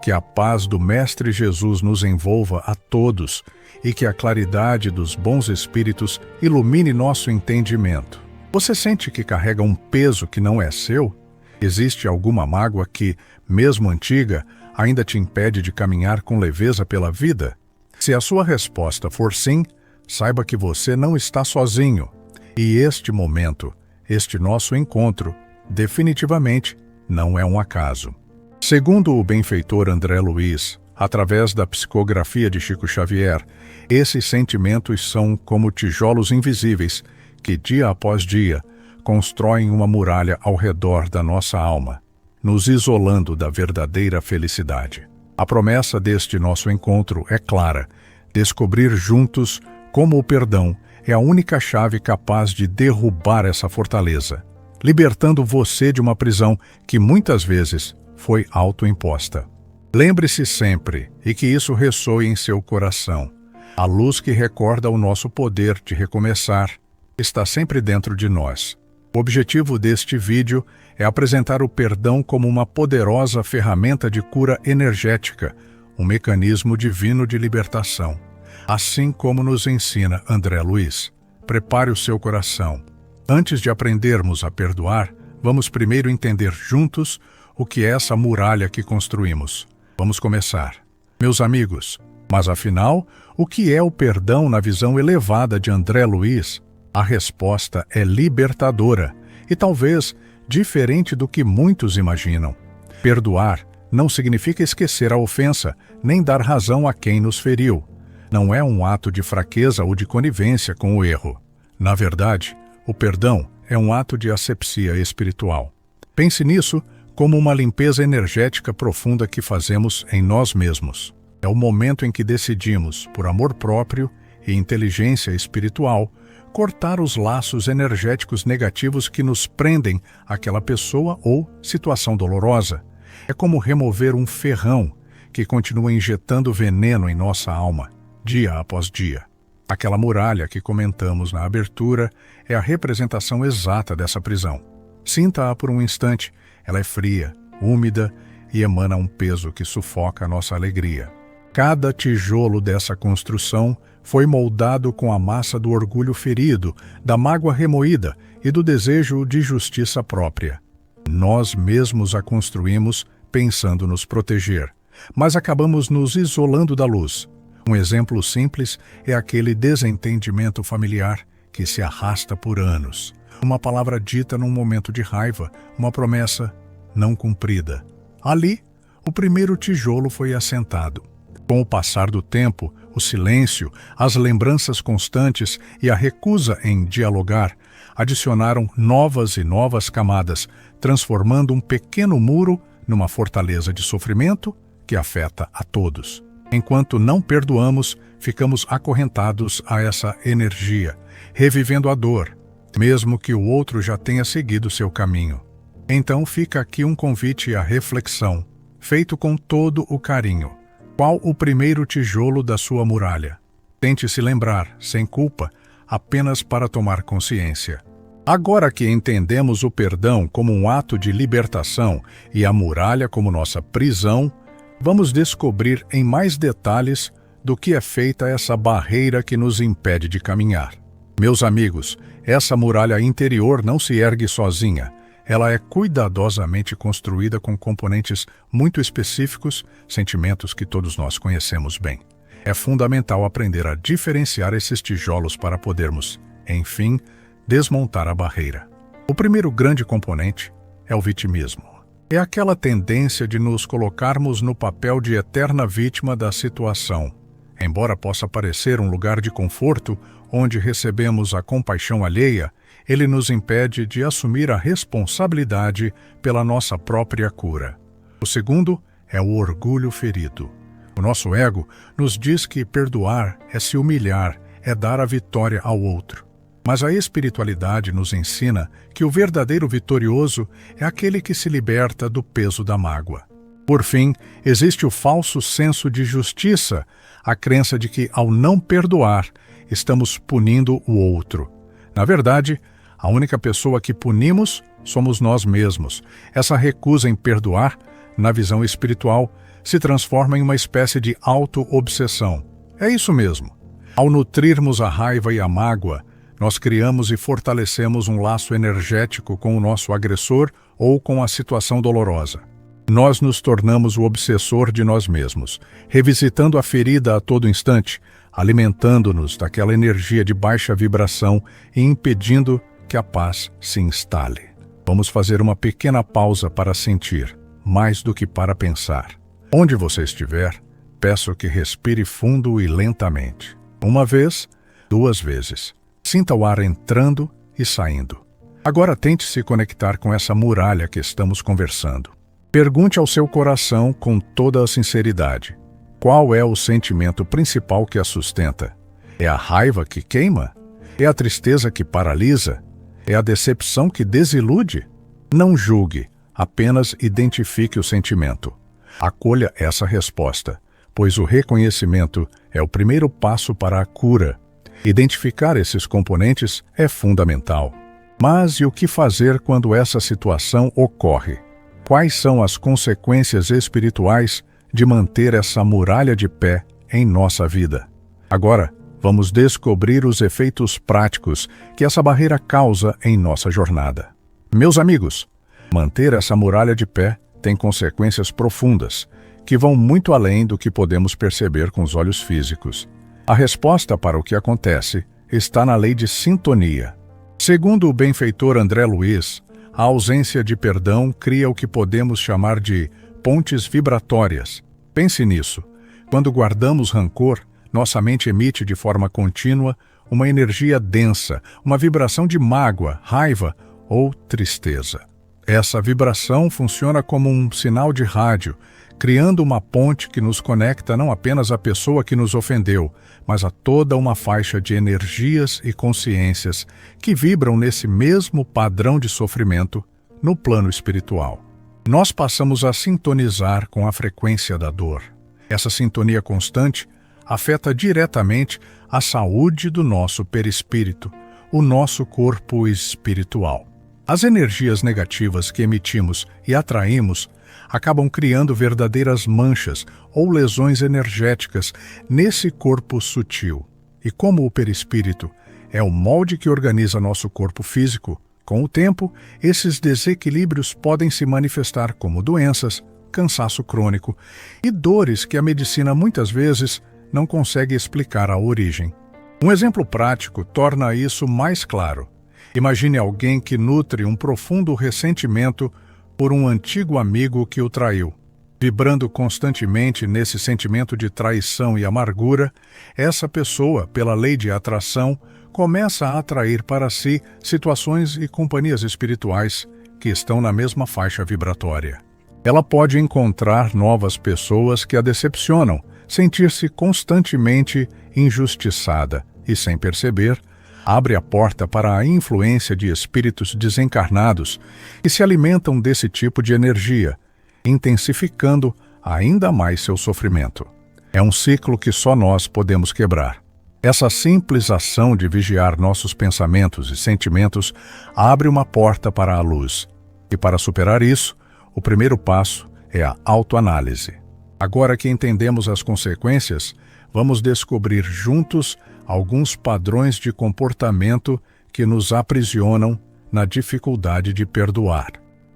Que a paz do Mestre Jesus nos envolva a todos e que a claridade dos bons espíritos ilumine nosso entendimento. Você sente que carrega um peso que não é seu? Existe alguma mágoa que, mesmo antiga, ainda te impede de caminhar com leveza pela vida? Se a sua resposta for sim, saiba que você não está sozinho. E este momento, este nosso encontro, definitivamente não é um acaso. Segundo o benfeitor André Luiz, através da psicografia de Chico Xavier, esses sentimentos são como tijolos invisíveis que, dia após dia, constroem uma muralha ao redor da nossa alma, nos isolando da verdadeira felicidade. A promessa deste nosso encontro é clara: descobrir juntos como o perdão é a única chave capaz de derrubar essa fortaleza, libertando você de uma prisão que muitas vezes foi autoimposta. Lembre-se sempre, e que isso ressoe em seu coração: a luz que recorda o nosso poder de recomeçar está sempre dentro de nós. O objetivo deste vídeo é apresentar o perdão como uma poderosa ferramenta de cura energética, um mecanismo divino de libertação, assim como nos ensina André Luiz. Prepare o seu coração. Antes de aprendermos a perdoar, vamos primeiro entender juntos o que é essa muralha que construímos. Vamos começar. Meus amigos, mas afinal, o que é o perdão na visão elevada de André Luiz? A resposta é libertadora e talvez diferente do que muitos imaginam. Perdoar não significa esquecer a ofensa, nem dar razão a quem nos feriu. Não é um ato de fraqueza ou de conivência com o erro. Na verdade, o perdão é um ato de asepsia espiritual. Pense nisso como uma limpeza energética profunda que fazemos em nós mesmos. É o momento em que decidimos, por amor próprio e inteligência espiritual, cortar os laços energéticos negativos que nos prendem àquela pessoa ou situação dolorosa. É como remover um ferrão que continua injetando veneno em nossa alma, dia após dia. Aquela muralha que comentamos na abertura é a representação exata dessa prisão. Sinta-a por um instante. Ela é fria, úmida e emana um peso que sufoca a nossa alegria. Cada tijolo dessa construção foi moldado com a massa do orgulho ferido, da mágoa remoída e do desejo de justiça própria. Nós mesmos a construímos pensando nos proteger, mas acabamos nos isolando da luz. Um exemplo simples é aquele desentendimento familiar que se arrasta por anos. Uma palavra dita num momento de raiva, uma promessa não cumprida. Ali, o primeiro tijolo foi assentado. Com o passar do tempo, o silêncio, as lembranças constantes e a recusa em dialogar adicionaram novas e novas camadas, transformando um pequeno muro numa fortaleza de sofrimento que afeta a todos. Enquanto não perdoamos, ficamos acorrentados a essa energia, revivendo a dor, mesmo que o outro já tenha seguido seu caminho. Então fica aqui um convite à reflexão, feito com todo o carinho. Qual o primeiro tijolo da sua muralha? Tente se lembrar, sem culpa, apenas para tomar consciência. Agora que entendemos o perdão como um ato de libertação e a muralha como nossa prisão, vamos descobrir em mais detalhes do que é feita essa barreira que nos impede de caminhar. Meus amigos, essa muralha interior não se ergue sozinha. Ela é cuidadosamente construída com componentes muito específicos, sentimentos que todos nós conhecemos bem. É fundamental aprender a diferenciar esses tijolos para podermos, enfim, desmontar a barreira. O primeiro grande componente é o vitimismo. É aquela tendência de nos colocarmos no papel de eterna vítima da situação. Embora possa parecer um lugar de conforto, onde recebemos a compaixão alheia, ele nos impede de assumir a responsabilidade pela nossa própria cura. O segundo é o orgulho ferido. O nosso ego nos diz que perdoar é se humilhar, é dar a vitória ao outro. Mas a espiritualidade nos ensina que o verdadeiro vitorioso é aquele que se liberta do peso da mágoa. Por fim, existe o falso senso de justiça, a crença de que, ao não perdoar, estamos punindo o outro. Na verdade, a única pessoa que punimos somos nós mesmos. Essa recusa em perdoar na visão espiritual, se transforma em uma espécie de auto-obsessão. É isso mesmo. Ao nutrirmos a raiva e a mágoa, nós criamos e fortalecemos um laço energético com o nosso agressor ou com a situação dolorosa. Nós nos tornamos o obsessor de nós mesmos, revisitando a ferida a todo instante, alimentando-nos daquela energia de baixa vibração e impedindo que a paz se instale. Vamos fazer uma pequena pausa para sentir, mais do que para pensar. Onde você estiver, peço que respire fundo e lentamente. Uma vez, 2 vezes. Sinta o ar entrando e saindo. Agora tente se conectar com essa muralha que estamos conversando. Pergunte ao seu coração com toda a sinceridade: qual é o sentimento principal que a sustenta? É a raiva que queima? É a tristeza que paralisa? É a decepção que desilude? Não julgue, apenas identifique o sentimento. Acolha essa resposta, pois o reconhecimento é o primeiro passo para a cura. Identificar esses componentes é fundamental. Mas e o que fazer quando essa situação ocorre? Quais são as consequências espirituais de manter essa muralha de pé em nossa vida? Agora, vamos descobrir os efeitos práticos que essa barreira causa em nossa jornada. Meus amigos, manter essa muralha de pé tem consequências profundas, que vão muito além do que podemos perceber com os olhos físicos. A resposta para o que acontece está na lei de sintonia. Segundo o benfeitor André Luiz, a ausência de perdão cria o que podemos chamar de pontes vibratórias. Pense nisso. Quando guardamos rancor, nossa mente emite de forma contínua uma energia densa, uma vibração de mágoa, raiva ou tristeza. Essa vibração funciona como um sinal de rádio, criando uma ponte que nos conecta não apenas à pessoa que nos ofendeu, mas a toda uma faixa de energias e consciências que vibram nesse mesmo padrão de sofrimento no plano espiritual. Nós passamos a sintonizar com a frequência da dor. Essa sintonia constante afeta diretamente a saúde do nosso perispírito, o nosso corpo espiritual. As energias negativas que emitimos e atraímos acabam criando verdadeiras manchas ou lesões energéticas nesse corpo sutil. E como o perispírito é o molde que organiza nosso corpo físico, com o tempo, esses desequilíbrios podem se manifestar como doenças, cansaço crônico e dores que a medicina muitas vezes não consegue explicar a origem. Um exemplo prático torna isso mais claro. Imagine alguém que nutre um profundo ressentimento por um antigo amigo que o traiu. Vibrando constantemente nesse sentimento de traição e amargura, essa pessoa, pela lei de atração, começa a atrair para si situações e companhias espirituais que estão na mesma faixa vibratória. Ela pode encontrar novas pessoas que a decepcionam, sentir-se constantemente injustiçada e, sem perceber, abre a porta para a influência de espíritos desencarnados que se alimentam desse tipo de energia, intensificando ainda mais seu sofrimento. É um ciclo que só nós podemos quebrar. Essa simples ação de vigiar nossos pensamentos e sentimentos abre uma porta para a luz. E para superar isso, o primeiro passo é a autoanálise. Agora que entendemos as consequências, vamos descobrir juntos alguns padrões de comportamento que nos aprisionam na dificuldade de perdoar.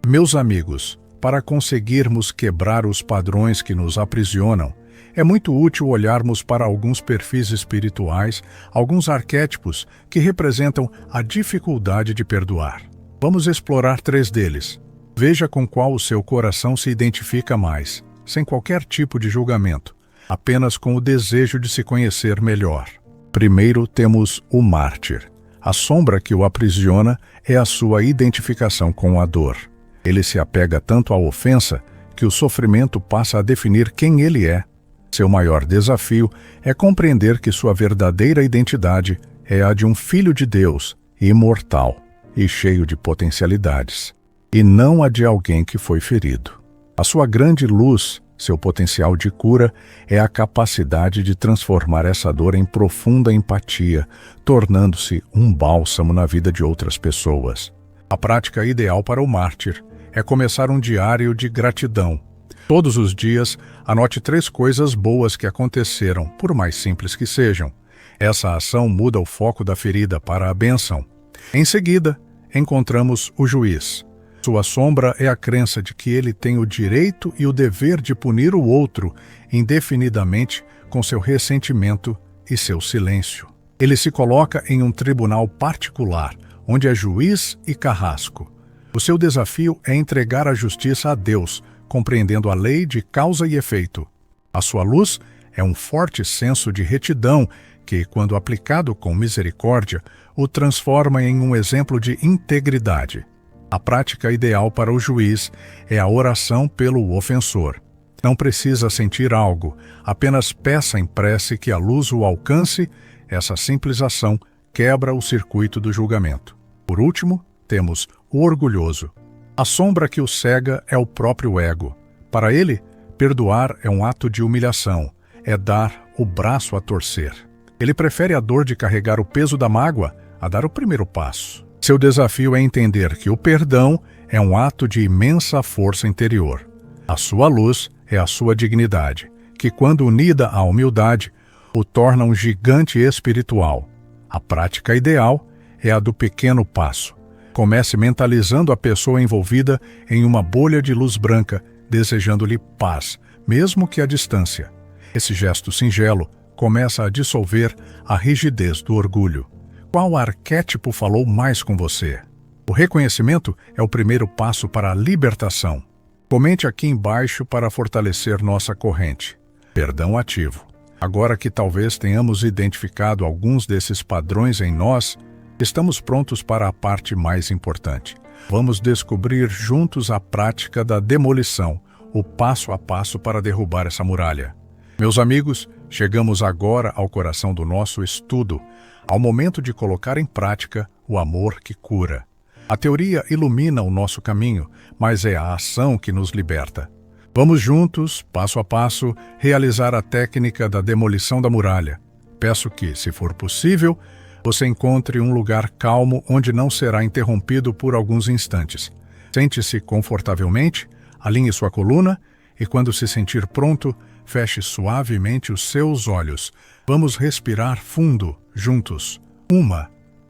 Meus amigos, para conseguirmos quebrar os padrões que nos aprisionam, é muito útil olharmos para alguns perfis espirituais, alguns arquétipos que representam a dificuldade de perdoar. Vamos explorar 3 deles. Veja com qual o seu coração se identifica mais, sem qualquer tipo de julgamento, apenas com o desejo de se conhecer melhor. Primeiro temos o mártir. A sombra que o aprisiona é a sua identificação com a dor. Ele se apega tanto à ofensa que o sofrimento passa a definir quem ele é. Seu maior desafio é compreender que sua verdadeira identidade é a de um filho de Deus, imortal e cheio de potencialidades, e não a de alguém que foi ferido. A sua grande luz, seu potencial de cura, é a capacidade de transformar essa dor em profunda empatia, tornando-se um bálsamo na vida de outras pessoas. A prática ideal para o mártir é começar um diário de gratidão. Todos os dias, anote 3 coisas boas que aconteceram, por mais simples que sejam. Essa ação muda o foco da ferida para a bênção. Em seguida, encontramos o juiz. Sua sombra é a crença de que ele tem o direito e o dever de punir o outro indefinidamente com seu ressentimento e seu silêncio. Ele se coloca em um tribunal particular, onde é juiz e carrasco. O seu desafio é entregar a justiça a Deus, compreendendo a lei de causa e efeito. A sua luz é um forte senso de retidão que, quando aplicado com misericórdia, o transforma em um exemplo de integridade. A prática ideal para o juiz é a oração pelo ofensor. Não precisa sentir algo, apenas peça em prece que a luz o alcance. Essa simples ação quebra o circuito do julgamento. Por último, temos o orgulhoso. A sombra que o cega é o próprio ego. Para ele, perdoar é um ato de humilhação, é dar o braço a torcer. Ele prefere a dor de carregar o peso da mágoa a dar o primeiro passo. Seu desafio é entender que o perdão é um ato de imensa força interior. A sua luz é a sua dignidade, que, quando unida à humildade, o torna um gigante espiritual. A prática ideal é a do pequeno passo. Comece mentalizando a pessoa envolvida em uma bolha de luz branca, desejando-lhe paz, mesmo que à distância. Esse gesto singelo começa a dissolver a rigidez do orgulho. Qual arquétipo falou mais com você? O reconhecimento é o primeiro passo para a libertação. Comente aqui embaixo para fortalecer nossa corrente. Perdão ativo. Agora que talvez tenhamos identificado alguns desses padrões em nós, estamos prontos para a parte mais importante. Vamos descobrir juntos a prática da demolição, o passo a passo para derrubar essa muralha. Meus amigos, chegamos agora ao coração do nosso estudo, ao momento de colocar em prática o amor que cura. A teoria ilumina o nosso caminho, mas é a ação que nos liberta. Vamos juntos, passo a passo, realizar a técnica da demolição da muralha. Peço que, se for possível, você encontre um lugar calmo onde não será interrompido por alguns instantes. Sente-se confortavelmente, alinhe sua coluna e, quando se sentir pronto, feche suavemente os seus olhos. Vamos respirar fundo, juntos. 1,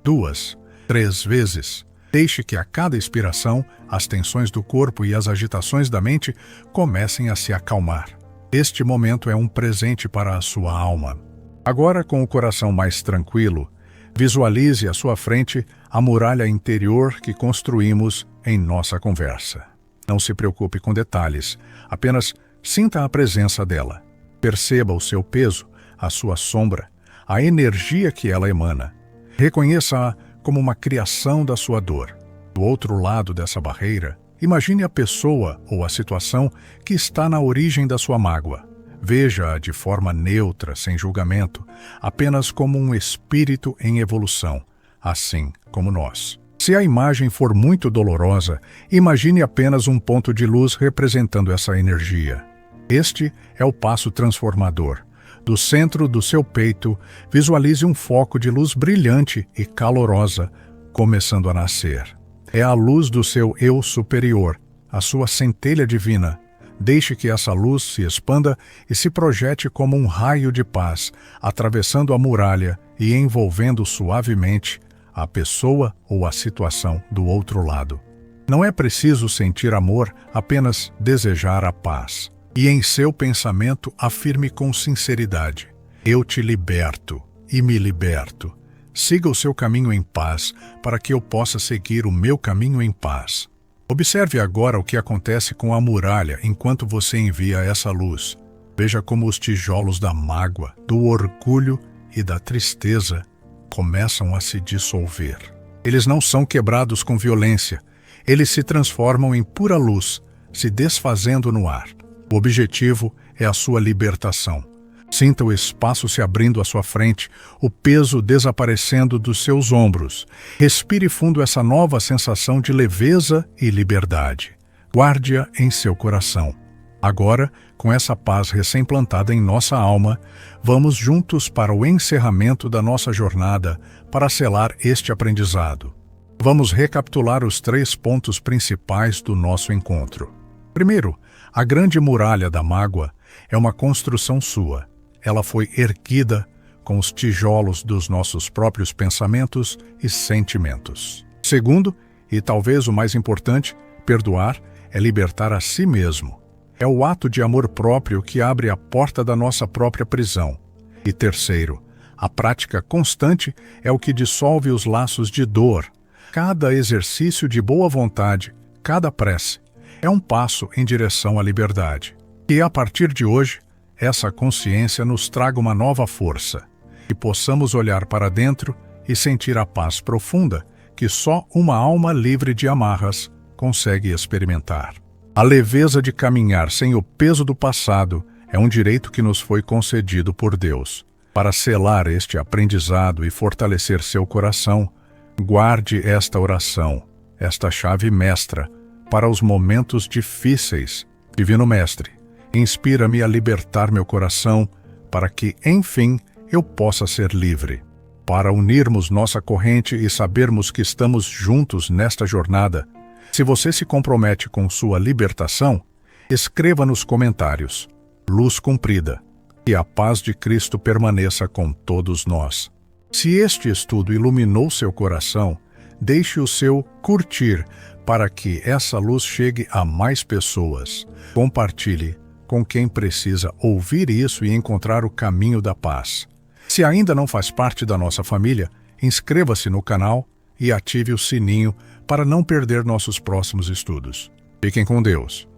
2, 3 vezes. Deixe que a cada expiração, as tensões do corpo e as agitações da mente comecem a se acalmar. Este momento é um presente para a sua alma. Agora, com o coração mais tranquilo, visualize à sua frente a muralha interior que construímos em nossa conversa. Não se preocupe com detalhes, apenas sinta a presença dela. Perceba o seu peso, a sua sombra, a energia que ela emana. Reconheça-a como uma criação da sua dor. Do outro lado dessa barreira, imagine a pessoa ou a situação que está na origem da sua mágoa. Veja-a de forma neutra, sem julgamento, apenas como um espírito em evolução, assim como nós. Se a imagem for muito dolorosa, imagine apenas um ponto de luz representando essa energia. Este é o passo transformador. Do centro do seu peito, visualize um foco de luz brilhante e calorosa, começando a nascer. É a luz do seu eu superior, a sua centelha divina. Deixe que essa luz se expanda e se projete como um raio de paz, atravessando a muralha e envolvendo suavemente a pessoa ou a situação do outro lado. Não é preciso sentir amor, apenas desejar a paz. E em seu pensamento afirme com sinceridade: eu te liberto e me liberto. Siga o seu caminho em paz, para que eu possa seguir o meu caminho em paz. Observe agora o que acontece com a muralha enquanto você envia essa luz. Veja como os tijolos da mágoa, do orgulho e da tristeza começam a se dissolver. Eles não são quebrados com violência. Eles se transformam em pura luz, se desfazendo no ar. O objetivo é a sua libertação. Sinta o espaço se abrindo à sua frente, o peso desaparecendo dos seus ombros. Respire fundo essa nova sensação de leveza e liberdade. Guarde-a em seu coração. Agora, com essa paz recém-plantada em nossa alma, vamos juntos para o encerramento da nossa jornada para selar este aprendizado. Vamos recapitular os 3 pontos principais do nosso encontro. Primeiro, a grande muralha da mágoa é uma construção sua. Ela foi erguida com os tijolos dos nossos próprios pensamentos e sentimentos. Segundo, e talvez o mais importante, perdoar é libertar a si mesmo. É o ato de amor próprio que abre a porta da nossa própria prisão. E terceiro, a prática constante é o que dissolve os laços de dor. Cada exercício de boa vontade, cada prece, é um passo em direção à liberdade. E a partir de hoje, essa consciência nos traga uma nova força, que possamos olhar para dentro e sentir a paz profunda que só uma alma livre de amarras consegue experimentar. A leveza de caminhar sem o peso do passado é um direito que nos foi concedido por Deus. Para selar este aprendizado e fortalecer seu coração, guarde esta oração, esta chave mestra, para os momentos difíceis. Divino Mestre, inspira-me a libertar meu coração, para que, enfim, eu possa ser livre. Para unirmos nossa corrente e sabermos que estamos juntos nesta jornada, se você se compromete com sua libertação, escreva nos comentários: luz cumprida, que a paz de Cristo permaneça com todos nós. Se este estudo iluminou seu coração, deixe o seu curtir para que essa luz chegue a mais pessoas. Compartilhe com quem precisa ouvir isso e encontrar o caminho da paz. Se ainda não faz parte da nossa família, inscreva-se no canal e ative o sininho para não perder nossos próximos estudos. Fiquem com Deus.